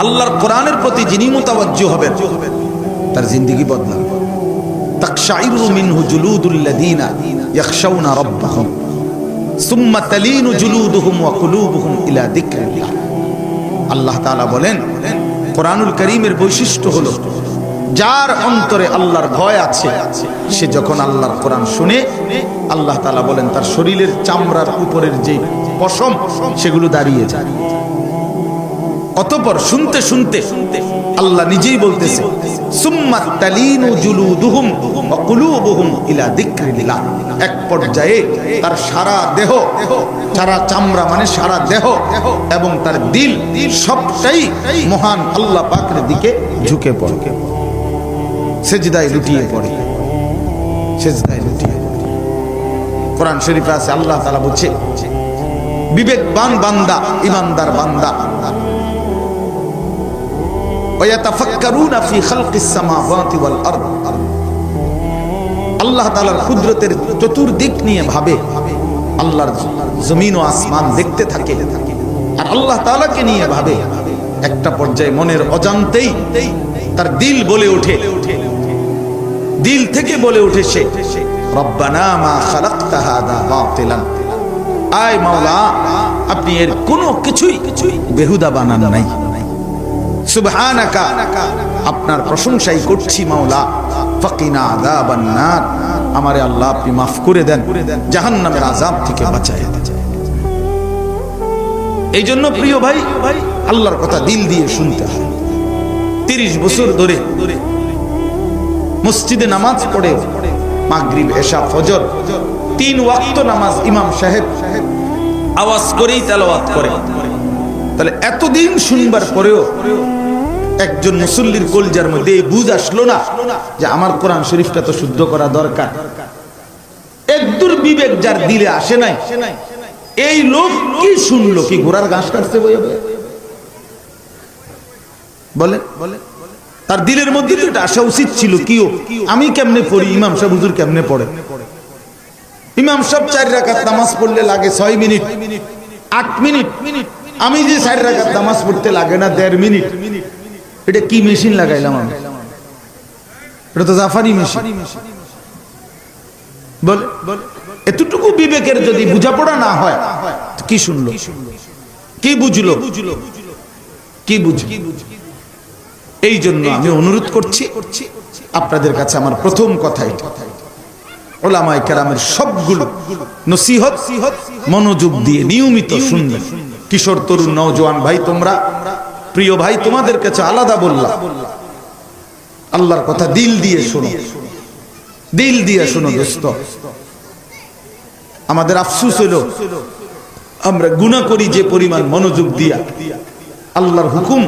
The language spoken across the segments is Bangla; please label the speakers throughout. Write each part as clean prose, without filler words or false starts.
Speaker 1: আল্লাহর কোরআনের প্রতি যিনি মুতাওয়াজ্জু হবেন তার জিন্দেগি বদলাবে। তাকশাইরু মিনহু জুলুদুল্লাযীনা ইয়াখশাউনা রাব্বাহুম সুম্মা তালিনু জুলুদুহুম ওয়া কুলুবুহুম ইলা যিকরিল্লাহ। আল্লাহ তাআলা বলেন, কোরআনুল কারীমের বৈশিষ্ট্য হলো যার অন্তরে আল্লাহর ভয় আছে সে যখন আল্লাহর কোরআন শুনে, আল্লাহ তাআলা বলেন তার শরীরের চামড়ার উপরের যে পশম সেগুলো দাঁড়িয়ে যায়। অতঃপর শুনতে শুনতে আল্লাহ নিজেই বলতেছে, সুম্মা তালিনু জুলুদুহুম ওয়া কুলুবুহুম ইলা যিকরিল্লাহ। এক পর্যায়ে তার সারা দেহ, সারা চামড়া মানে সারা দেহ এবং তার দিল সবটাই মহান আল্লাহ পাকের দিকে ঝুঁকে পড়ে, সেজদায় লুটিয়ে পড়ে, সেজদায় লুটিয়ে পড়ে। কোরআন শরীফে আছে আল্লাহ তাআলা বলছে, বিবেকবান বান্দা, ঈমানদার বান্দা ওয়ায়াতাফাক্কারুনা ফি খালকিস সামাওয়াতি ওয়াল আরদ, আল্লাহ তাআলার কুদরতের চতুর্দিক নিয়ে ভাবে, আল্লাহর জমিন ও আসমান দেখতে থাকে আর আল্লাহ তাআলাকে নিয়ে ভাবে। একটা পর্যায়ে মনের অজান্তেই তার দিল বলে ওঠে, দিল থেকে বলে ওঠে সে, রব্বানা মা খালাকতা হাযা বাতিলান, আয় মাওলা আপনি এর কোনো কিছুই বেহুদা বানান নাই। সুবহানাকা, আপনার প্রশংসাই করছি মাওলা। ফাকিনা আযাবান নার, আমারে আল্লাহ আপনি মাফ করে দেন, জাহান্নামের আযাব থেকে বাঁচায় দেন। এই জন্য প্রিয় ভাই, আল্লাহর কথা দিল দিয়ে শুনতে হয়। 30 বছর ধরে মসজিদে নামাজ পড়ে মাগরিব, এশা, ফজর 3 ওয়াক্ত নামাজ ইমাম সাহেব আওয়াজ করেই তেলাওয়াত করে। তাহলে এতদিন শুনবার পরেও একজন মুসল্লির কলজার মধ্যে এই বুঝ আসলো না যে আমার কোরআন শরীফটা তো শুদ্ধ করা দরকার। একদূর বিবেক যার দিলে আসে নাই, এই লোক কি শুনলো? কি ঘোড়ার ঘাস কাটছে বলে বলে? তার দিলের মধ্যে তো এটা আসা উচিত ছিল, কিও আমি কেমনে পড়ি, ইমাম সাহেব হুজুর কেমনে পড়ে। ইমাম সাহেব 4 রাকাত নামাজ পড়লে লাগে 6 মিনিট 8 মিনিট, আমি যে 4 রাকাত নামাজ পড়তে লাগে না 1.5 মিনিট। এটা কি মেশিন লাগাইলাম আমি? এটা তো জাফারি মেশিন। বল, এতটুকু বিবেকের যদি বুঝাপড়া না হয়, কি শুনলো, কি বুঝলো, কি বুঝলো? এই জন্য আমি অনুরোধ করছি আপনাদের কাছে, আমার প্রথম কথা এটা, উলামায়ে কেরামের সবগুলো নসিহত মনোযোগ দিয়ে নিয়মিত শুনবেন। কিশোর তরুণ নওজোয়ান ভাই, তোমরা প্রিয় ভাই, তোমাদের কাছে আলাদা বললাম, আল্লাহর কথা দিল দিয়ে শোনো, দিল দিয়ে শোনো দোস্ত। আমাদের আফসোস হলো আমরা গুনাহ করি যে পরিমাণ মনোযোগ দিয়া, আল্লাহর হুকুম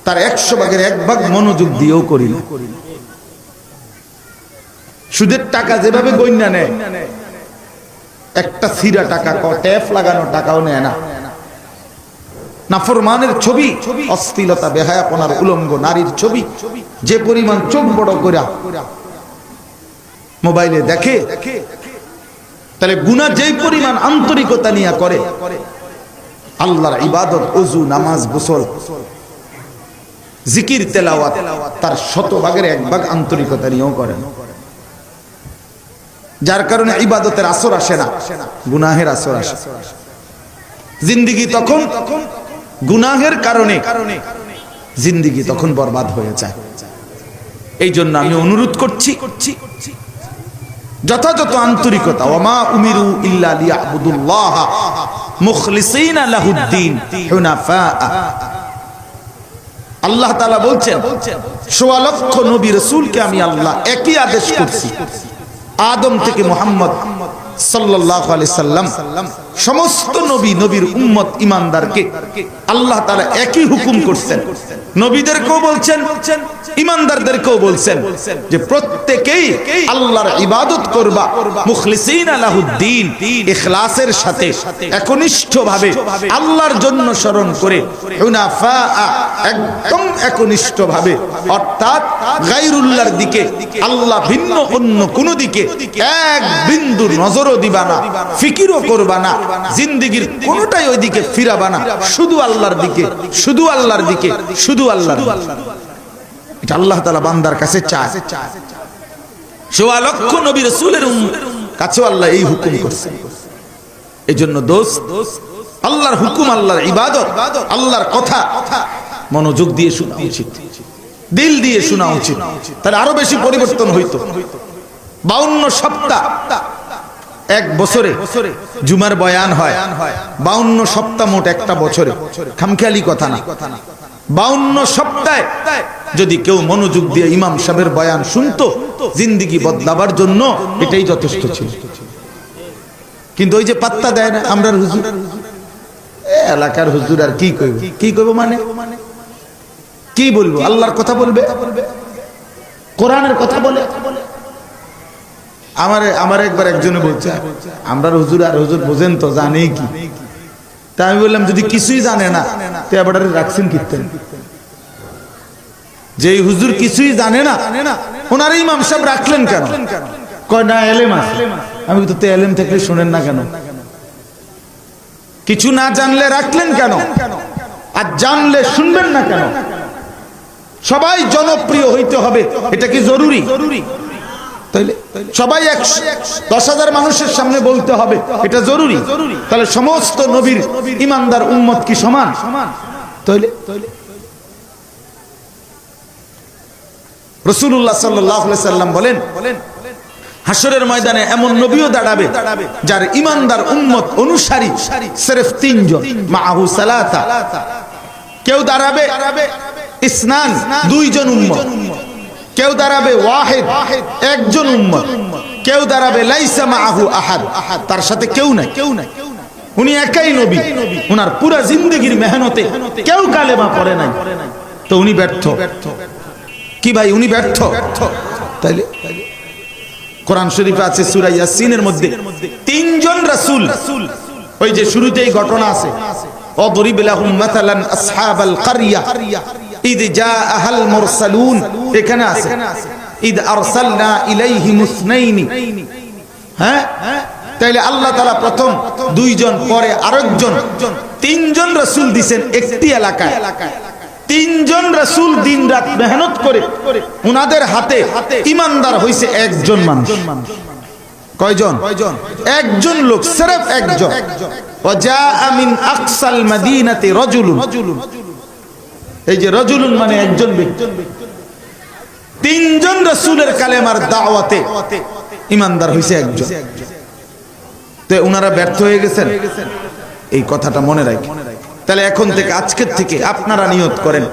Speaker 1: তার 100 ভাগের 1 ভাগ মনোযোগ দিয়েও করি না। সুদের টাকা যেভাবে গণ্যা নেয়, একটা সিরা টাকা, ট্যাপ লাগানো টাকাও নেয় না। নাফরমানের ছবি, অশ্লীলতা, বেহায়াপনার উলঙ্গ নারীর ছবি যে পরিমাণ চোখ বড় করে মোবাইলে দেখে, তাহলে গুনাহ যেই পরিমাণ আন্তরিকতা নিয়ে করে, আল্লাহর ইবাদত, ওযু, নামাজ, গোসল, জিকির, তেলাওয়াত তার 100 ভাগের 1 ভাগ আন্তরিকতা নিয়েও করে না। যার কারণে ইবাদতের আসর আসে না, গুনাহের আসর আসে। জিন্দেগি তখন গুনাহের কারণে জিন্দেগি তখন বরবাদ হয়ে যায়। এই জন্য আমি অনুরোধ করছি যথাযথ আন্তরিকতা, ওয়ামা উমিরু ইল্লা লিয়াবুদুল্লাহ মুখলিসিনা লাহুদ্দিন হুনাফা। আল্লাহ তাআলা বলছেন, 1.25 লক্ষ নবী রাসূলকে আমি আল্লাহ একই আদেশ করছি, আদম থেকে মুহাম্মদ সাল্লাল্লাহু আলাইহি সাল্লাম সমস্ত নবী, নবীর উম্মত, ঈমানদারকে আল্লাহ তাআলা একই হুকুম করছেন। নবীদেরকেও বলছেন, ঈমানদারদেরকেও বলছেন যে প্রত্যেকেই আল্লাহর ইবাদত করবা মুখলিসিনা লাহুদ্দিন, ইখলাসের সাথে, একনিষ্ঠভাবে আল্লাহর জন্য স্মরণ করে, হুনাফা, একদম একনিষ্ঠভাবে, অর্থাৎ গায়রুল্লাহর দিকে, আল্লাহ ভিন্ন অন্য কোন দিকে এক বিন্দু নজরও দিবা না, ফিকিরও করবা না, জিন্দেগীর কোনটাই ওই দিকে ফিরাবা না, শুধু আল্লাহর দিকে, শুধু আল্লাহর দিকে, শুধু আল্লাহর দিকে। এটা আল্লাহ তাআলা বান্দার কাছে চায়। সোয়া লক্ষ নবী রাসূলের কাছেও আল্লাহ এই হুকুম করছেন। এজন্য দোস্ত, আল্লাহর হুকুম, আল্লাহর ইবাদত, আল্লাহর কথা মনোযোগ দিয়ে শোনা উচিত, দিল দিয়ে শোনা উচিত, তাহলে আরো বেশি পরিবর্তন হইতো। 52 সপ্তাহ এক বছরে জুমার বয়ান হয়, 52 সপ্তাহ মোট একটা বছরে, খামখেয়ালি কথা না। 52 সপ্তাহে যদি কেউ মনোযোগ দিয়ে ইমাম সাহেবের বয়ান শুনতো, জিন্দেগি বদলাবার জন্য এটাই যথেষ্ট ছিল। কিন্তু ওই যে পাত্তা দেয় না আমরা হুজুর, এলাকার হুজুর, আর কি কইব, কি কইব মানে কি বলবো? আল্লাহর কথা বলবে, কোরআনের কথা বলে। আমার একবার একজনে বলছে, আমরা হুজুর, আর হুজুর বোঝেন তো, জানে কি? তা আমি বললাম, যদি কিছুই জানে না তো এবার রাখছেন কীর্তন? যে হুজুর কিছুই জানে না, ওনার ইমাম সাহেব রাখলেন কেন? কয় না, এলেম আছে। আমি তো এলেম থাকলে শুনেন না কেন? কিছু না জানলে রাখলেন কেন? আর জানলে শুনবেন না কেন? সবাই জনপ্রিয় হইতে হবে, এটা কি জরুরি? তাইলে সবাই 10,000 মানুষের সামনে বলতে হবে, এটা জরুরি? তাহলে সমস্ত নবীর ইমানদার উম্মত কি সমান? তাইলে রাসূলুল্লাহ সাল্লাল্লাহু আলাইহি সাল্লাম বলেন, হাসরের ময়দানে এমন নবীও দাঁড়াবে যার ইমানদার উম্মত অনুসারী সির্ফ 3 জন, মাআহু সালাতা। কেউ দাঁড়াবে ইসনান, 2 জন উম্মত। কেউ দাঁড়াবে ওয়াহিদ, 1 জন উম্মত। কেউ দাঁড়াবে লাইসা মাআহু আহাদ, তার সাথে কেউ নাই। উনি একাই নবী, ওনার পুরা জিন্দেগীর মেহনতে কেউ কালেমা পড়ে নাই, তো উনি ব্যর্থ। কি ভাই, উনি ব্যর্থ? তাইলে কোরআন শরীফে আছে সূরা ইয়াসিনের মধ্যে 3 জন রাসূল, ওই যে শুরুতেই ঘটনা আছে, অদরিব লাহুম মাসালান আসহাবাল কারইয়া ইদ জাআহাল মুরসালুন, এখানে আছে ইদ আরসালনা ইলাইহিম ইসনাইনি। হ্যাঁ, তাইলে আল্লাহ তাআলা প্রথম 2 জন, পরে আরেকজন, 3 জন রাসূল দিবেন একটি এলাকায়। 3 জন রাসূল দিন রাত মেহনত করে উনাদের হাতে ইমানদার হইছে 1 জন মানুষ। কয়জন? 1 জন লোক, সির্ফ 1 জন। ওয়াজা মিন আকসাল মাদিনাতি রাজুলুন, এই যে রাজুলুন মানে 1 জন ব্যক্তি। 3 জন রাসূলের কালেমার দাওয়াতে ইমানদার হইছে 1 জন। তো উনারা ব্যর্থ হয়ে গেছেন, এই কথাটা মনে রাখেন। তাহলে এখন থেকে, আজকের থেকে আপনারা নিয়ত করেন,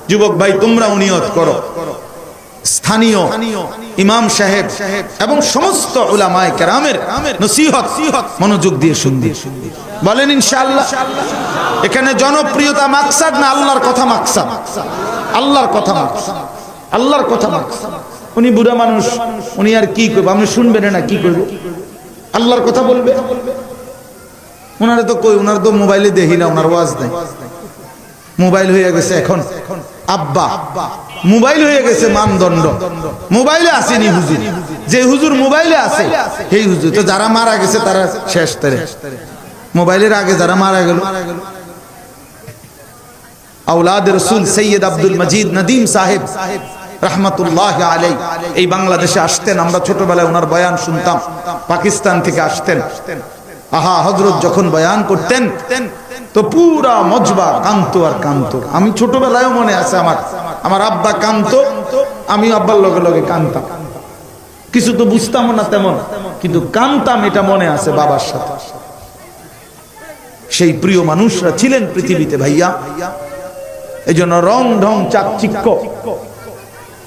Speaker 1: যুবক ভাই তোমরাও নিয়ত করো, স্থানীয় ইমাম সাহেব এবং সমস্ত উলামায়ে কেরামের নসিহত মনোযোগ দিয়ে শুনবে। বলেন ইনশাআল্লাহ। এখানে জনপ্রিয়তা মাকসাদ না, আল্লাহর কথা মাকসাদ। আল্লাহর কথা মাকসাদ, আল্লাহর কথা মাকসাদ। উনি বুড়া মানুষ, উনি আর কি করবে? আপনি শুনবেন না, কি করবে? আল্লাহর কথা বলবে। ওনারা তো কই, ওনার তো মোবাইলে দেখি না, ওনার ওয়াজ নাই। মোবাইল হয়ে গেছে এখন আব্বা, মোবাইল হয়ে গেছে মানদণ্ড। মোবাইলে আসেনি হুজুর, যে হুজুর মোবাইলে আছে সেই হুজুর। তো যারা মারা গেছে তারা শেষ, তারে মোবাইলের আগে যারা মারা গেল। আওলাদ রাসূল সৈয়দ আব্দুল মজিদ নদীম সাহেব রাহমাতুল্লাহি আলাইহি এই বাংলাদেশে আসতেন। আমরা ছোটবেলায় ওনার বয়ান শুনতাম, পাকিস্তান থেকে আসতেন। আহা, হযরত যখন বয়ান করতেন তো পুরা মজবা কান্ত আর কান্ত। আমি ছোটবেলায়ও মনে আছে, আমার আব্বা কান্ত, আমি আব্বার লগে লগে কানতাম। কিছু তো বুঝতাম না তেমন, কিন্তু কানতাম, এটা মনে আছে বাবার সাথে। সেই প্রিয় মানুষরা ছিলেন পৃথিবীতে ভাইয়া। এই জন্য রং ঢং চাকচিক্য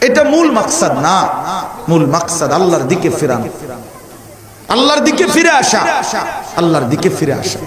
Speaker 1: এটা মূল মাকসাদ না। মূল মাকসাদ আল্লাহর দিকে ফিরানো, আল্লাহর দিকে ফিরে আসা, আল্লাহর দিকে ফিরে আসা।